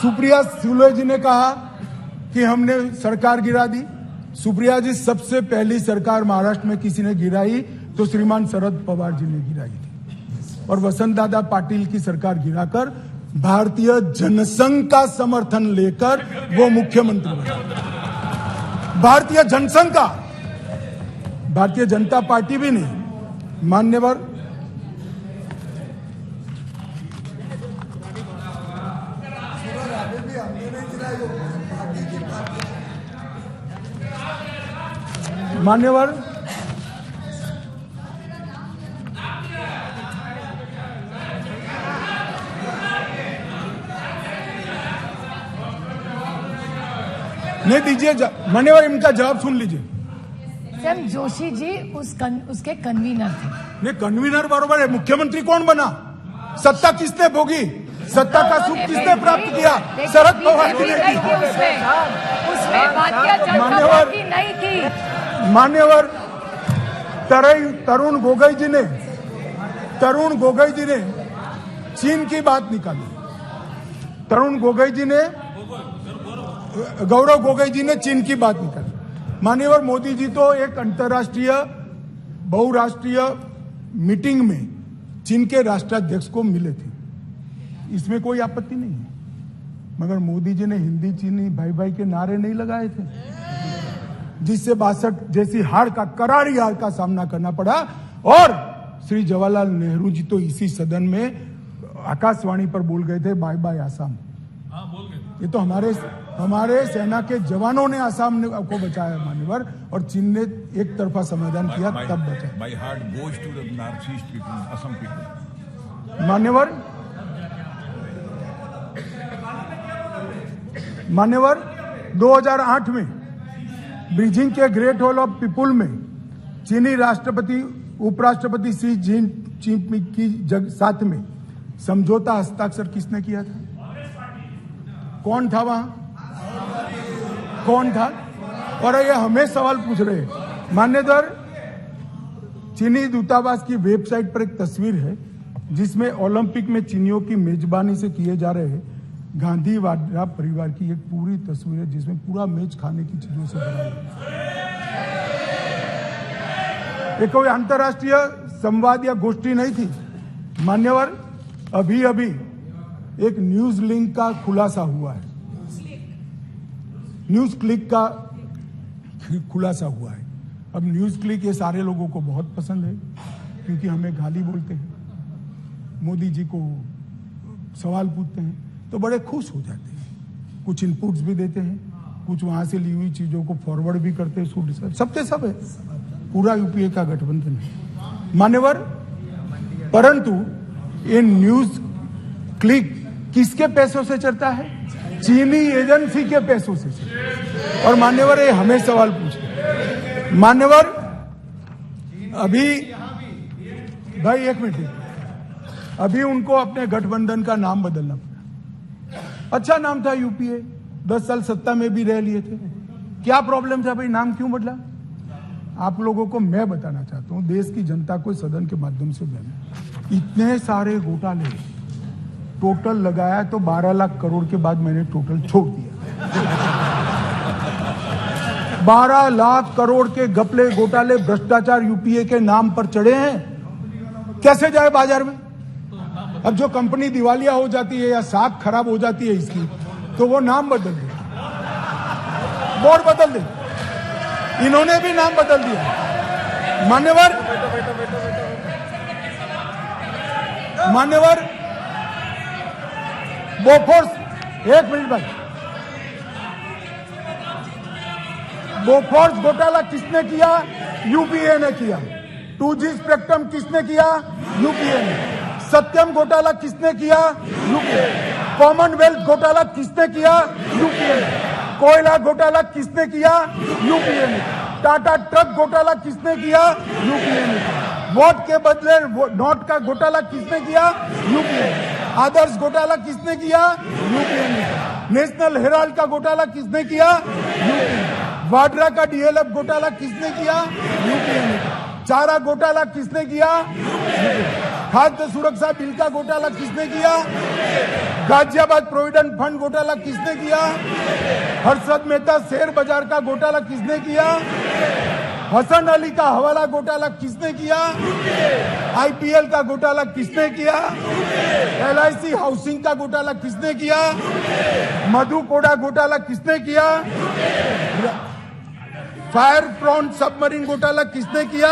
सुप्रिया सुले जी ने कहा कि हमने सरकार गिरा दी। सुप्रिया जी, सबसे पहली सरकार महाराष्ट्र में किसी ने गिराई तो श्रीमान शरद पवार जी ने गिराई थी, और वसंत दादा पाटिल की सरकार गिराकर भारतीय जनसंघ का समर्थन लेकर वो मुख्यमंत्री बने। भारतीय जनसंघ का, भारतीय जनता पार्टी भी नहीं। मान्यवर मान्यवर नहीं दीजिए, मान्यवर इनका जवाब सुन लीजिए। सर, जोशी जी उसके कन्वीनर थे। नहीं, कन्वीनर बरोबर है, मुख्यमंत्री कौन बना? सत्ता किसने भोगी? सत्ता का सुख किसने प्राप्त किया? शरद पवार जी ने की। उसमें भारतीय जनता पार्टी नहीं थी। मान्यवर तरुण गोगोई जी ने चीन की बात निकाली। गौरव गोगोई जी ने चीन की बात निकाली। मान्यवर मोदी जी तो एक अंतर्राष्ट्रीय बहुराष्ट्रीय मीटिंग में चीन के राष्ट्राध्यक्ष को मिले थे, इसमें कोई आपत्ति नहीं है, मगर मोदी जी ने हिंदी चीनी भाई भाई के नारे नहीं लगाए थे, जिससे 62 जैसी हार का, करारी हार का सामना करना पड़ा। और श्री जवाहरलाल नेहरू जी तो इसी सदन में आकाशवाणी पर बोल गए थे, बाय बाय आसाम। बोल गए। ये तो हमारे सेना के जवानों ने आसाम को बचाया मान्यवर, और चीन ने एक तरफा समाधान किया, तब बचा। My heart goes to the northeast people, Assam people. मान्यवर 2008 में बीजिंग के ग्रेट हॉल ऑफ पीपुल में चीनी राष्ट्रपति उपराष्ट्रपति शी जिनपिंग की साथ में समझौता हस्ताक्षर किसने किया था? कौन था वहां? कौन था? और ये हमें सवाल पूछ रहे हैं। मान्यवर, चीनी दूतावास की वेबसाइट पर एक तस्वीर है जिसमें ओलंपिक में चीनियों की मेजबानी से किए जा रहे गांधी वाड्रा परिवार की एक पूरी तस्वीर है, जिसमें पूरा मेज खाने की चीजों से भरा है। ये कोई अंतर्राष्ट्रीय संवाद या गोष्ठी नहीं थी। मान्यवर, अभी एक न्यूज लिंक का खुलासा हुआ है, न्यूज क्लिक का खुलासा हुआ है। अब न्यूज क्लिक ये सारे लोगों को बहुत पसंद है, क्योंकि हमें गाली बोलते हैं, मोदी जी को सवाल पूछते हैं तो बड़े खुश हो जाते हैं, कुछ इनपुट्स भी देते हैं, कुछ वहां से ली हुई चीजों को फॉरवर्ड भी करते हैं। सबके सब है, पूरा यूपीए का गठबंधन है मान्यवर। परंतु ये न्यूज क्लिक किसके पैसों से चलता है? चीनी एजेंसी के पैसों से चलता है। और मान्यवर, ये हमें सवाल पूछे। मान्यवर, अभी भाई एक मिनट, अभी उनको अपने गठबंधन का नाम बदलना पड़ा। अच्छा नाम था यूपीए, 10 साल सत्ता में भी रह लिए थे, क्या प्रॉब्लम था भाई? नाम क्यों बदला? आप लोगों को मैं बताना चाहता हूं, देश की जनता को सदन के माध्यम से मैंने इतने सारे घोटाले टोटल लगाया तो 12 लाख करोड़ के बाद मैंने टोटल छोड़ दिया। 12 लाख करोड़ के घपले घोटाले भ्रष्टाचार यूपीए के नाम पर चढ़े हैं, कैसे जाए बाजार में? अब जो कंपनी दिवालिया हो जाती है या साख खराब हो जाती है इसकी, तो वो नाम बदल दे, बोर्ड बदल दे। इन्होंने भी नाम बदल दिया। मान्यवर बोफोर्स, एक मिनट भाई, बोफोर्स घोटाला किसने किया? यूपीए ने किया। 2G स्पेक्ट्रम किसने किया? यूपीए ने। सत्यम घोटाला किसने किया? यूपीए। कॉमनवेल्थ घोटाला किसने किया? यूपीए ने। कोयला घोटाला किसने किया? यूपीए ने। टाटा ट्रक घोटाला किसने किया? यूपीए ने। वोट के बदले नोट का घोटाला किसने किया? यूपीए ने। आदर्श घोटाला किसने किया? यूपीए ने। नेशनल हेराल्ड का घोटाला किसने किया? यूपीए ने। वाड्रा का डीएलएफ घोटाला किसने किया? यूपीए ने। चारा घोटाला किसने किया? यूपीए ने। खाद्य सुरक्षा बिल का घोटाला किसने किया? गाजियाबाद प्रोविडेंट फंड घोटाला किसने किया? हर्षद मेहता शेयर बाजार का घोटाला किसने किया? हसन अली का हवाला घोटाला किसने किया? आईपीएल का घोटाला किसने किया? LIC हाउसिंग का घोटाला किसने किया? मधु कोड़ा घोटाला किसने किया? फायर फ्रंट सबमरीन घोटाला किसने किया?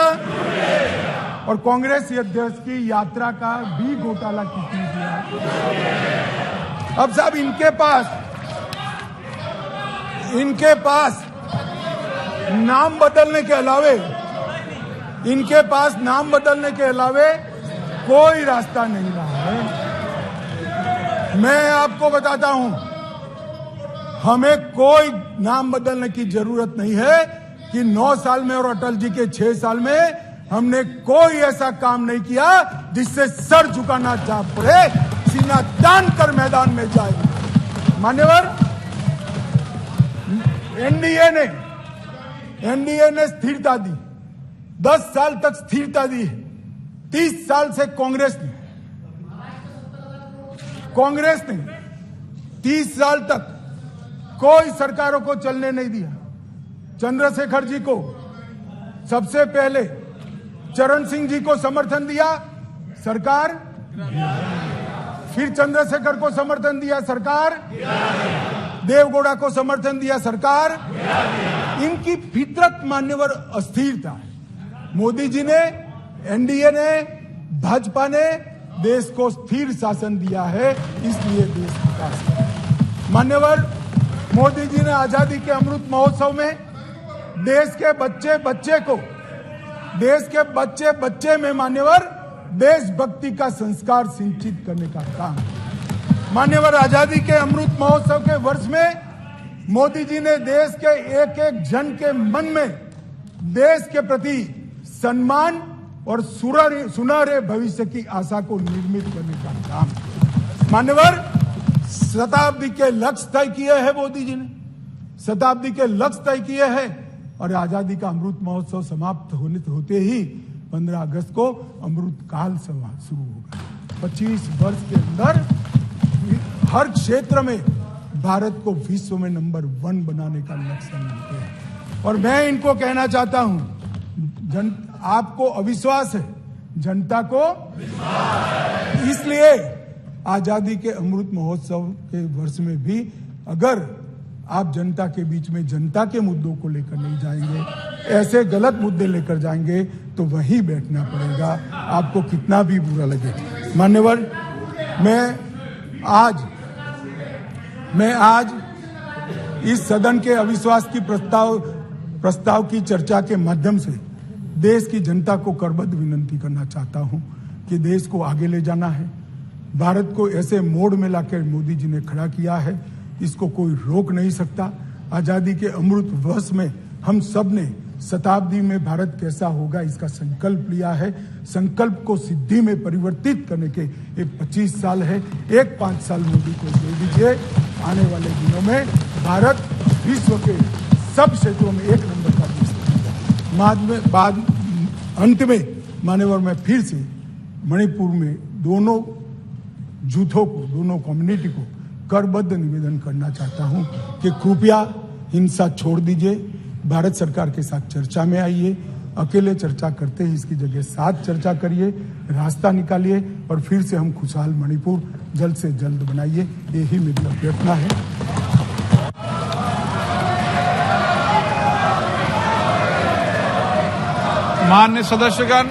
और कांग्रेस अध्यक्ष की यात्रा का भी घोटाला किसने किया? अब साहब इनके पास नाम बदलने के अलावे कोई रास्ता नहीं रहा है। मैं आपको बताता हूं, हमें कोई नाम बदलने की जरूरत नहीं है कि 9 साल में और अटल जी के 6 साल में हमने कोई ऐसा काम नहीं किया जिससे सर झुकाना जा पड़े, सीना तान कर मैदान में जाए। मान्यवर, एनडीए ने स्थिरता दी, 10 साल तक स्थिरता दी। 30 साल से कांग्रेस ने 30 साल तक कोई सरकारों को चलने नहीं दिया। चंद्रशेखर जी को सबसे पहले, चरण सिंह जी को समर्थन दिया सरकार, फिर चंद्रशेखर को समर्थन दिया सरकार, देवगौड़ा को समर्थन दिया सरकार। इनकी फितरत मान्यवर अस्थिरता है। मोदी जी ने, एनडीए ने, भाजपा ने देश को स्थिर शासन दिया है, इसलिए देश विकास है। मान्यवर, मोदी जी ने आजादी के अमृत महोत्सव में देश के बच्चे में मान्यवर देशभक्ति का संस्कार सिंचित करने का काम। मान्यवर, आजादी के अमृत महोत्सव के वर्ष में मोदी जी ने देश के एक एक जन के मन में देश के प्रति सम्मान और सुनहरे भविष्य की आशा को निर्मित करने का काम। मान्यवर, शताब्दी के लक्ष्य तय किए हैं मोदी जी ने, शताब्दी के लक्ष्य तय किए हैं। और आजादी का अमृत महोत्सव समाप्त होते ही 15 अगस्त को अमृत काल शुरू होगा। 25 वर्ष के अंदर हर क्षेत्र में भारत को विश्व में नंबर 1 बनाने का लक्ष्य मिलते हैं। और मैं इनको कहना चाहता हूं, आपको अविश्वास है, जनता को विश्वास। इसलिए आजादी के अमृत महोत्सव के वर्ष में भी अगर आप जनता के बीच में जनता के मुद्दों को लेकर नहीं जाएंगे, ऐसे गलत मुद्दे लेकर जाएंगे, तो वहीं बैठना पड़ेगा, आपको कितना भी बुरा लगे। मान्यवर, मैं आज इस सदन के अविश्वास की प्रस्ताव की चर्चा के माध्यम से देश की जनता को करबद्ध विनती करना चाहता हूं कि देश को आगे ले जाना है। भारत को ऐसे मोड़ में लाकर मोदी जी ने खड़ा किया है, इसको कोई रोक नहीं सकता। आजादी के अमृत वर्ष में हम सब ने शताब्दी में भारत कैसा होगा इसका संकल्प लिया है। संकल्प को सिद्धि में परिवर्तित करने के ये 25 साल है। एक 5 साल मोदी को दे दीजिए, आने वाले दिनों में भारत विश्व के सब क्षेत्रों में 1 नंबर का देश बनेगा। अंत में मान्यवर, मैं फिर से मणिपुर में दोनों जूथों को, दोनों कम्युनिटी को करबद्ध निवेदन करना चाहता हूं कि कृपया हिंसा छोड़ दीजिए, भारत सरकार के साथ चर्चा में आइए, अकेले चर्चा करते ही इसकी जगह साथ चर्चा करिए, रास्ता निकालिए और फिर से हम खुशहाल मणिपुर जल्द से जल्द बनाइए। यही मेरी अभ्यर्थना है। मान्य सदस्यगण,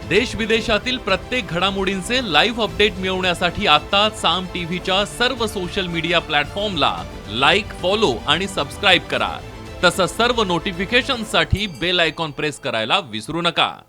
देश विदेशातील प्रत्येक घडामोडींचे लाईव्ह अपडेट मिळवण्यासाठी आता साम टीव्हीच्या सर्व सोशल मीडिया प्लॅटफॉर्मला लाईक, फॉलो आणि सबस्क्राईब करा। तसंच सर्व नोटिफिकेशनसाठी बेल आयकॉन प्रेस करायला विसरू नका।